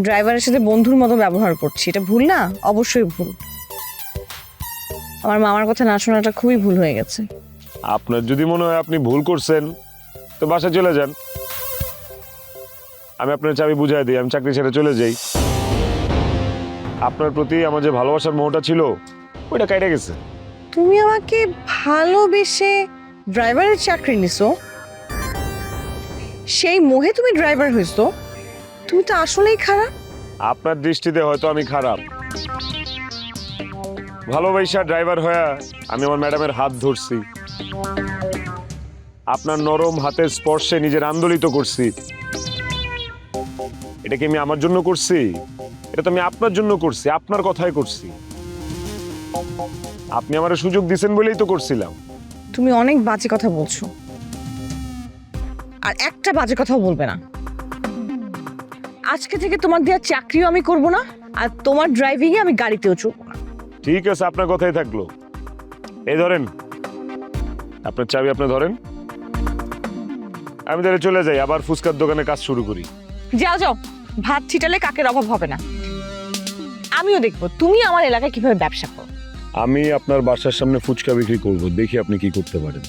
ড্রাইভারের সাথে বন্ধুর মতো ব্যবহার করছি, এটা ভুল না? অবশ্যই ভুল। আমার মামার কথা না শোনাটা খুবই ভুল হয়ে গেছে। আপনার যদি মনে হয় আপনি ভুল করছেন তো বাসায় চলে যান, আমি আপনার চাবি বুঝাই দিই, আমি চাকরি ছেড়ে চলে যাই। আপনার প্রতি আমার যে ভালোবাসার মোহটা ছিল ওইটা কেটে গেছে। তুমি আমাকে ভালোবেসে ড্রাইভারের চাকরি নিছো, সেই মোহে তুমি ড্রাইভার হইছো? তুমি তো আসলেই খারাপ। আপনার দৃষ্টিতে হয়তো আমি খারাপ, ভালোবাসা ড্রাইভার হয়ে আমি আমার ম্যাডামের হাত ধরছি, আপনার নরম হাতের স্পর্শে নিজের আন্দোলিত করছি। এটা কি আমি আমার জন্য করছি? এটা তো আমি আপনার জন্য করছি, আপনার কথাই করছি। আপনি আমার সুযোগ দিছেন বলেই তো করছিলাম। তুমি অনেক বাজে কথা বলছো, আর একটা বাজে কথাও বলবে না। আজকে থেকে তোমার দেওয়া চাকরিও আমি করব না, আর তোমার ড্রাইভিং এ আমি গাড়িতেও চড়বো না। ঠিক আছে, আপনার কথাই থাকলো। এই ধরেন আপনার চাবি, আপনি ধরেন। আমি তাহলে চলে যাই, আবার ফুচকার দোকানে কাজ শুরু করি। যাও যাও, ভাত ছিটালে কাকের অভাব হবে না। আমিও দেখবো তুমি আমার এলাকায় কিভাবে ব্যবসা করো। আমি আপনার বাসার সামনে ফুচকা বিক্রি করব, দেখি আপনি কি করতে পারেন।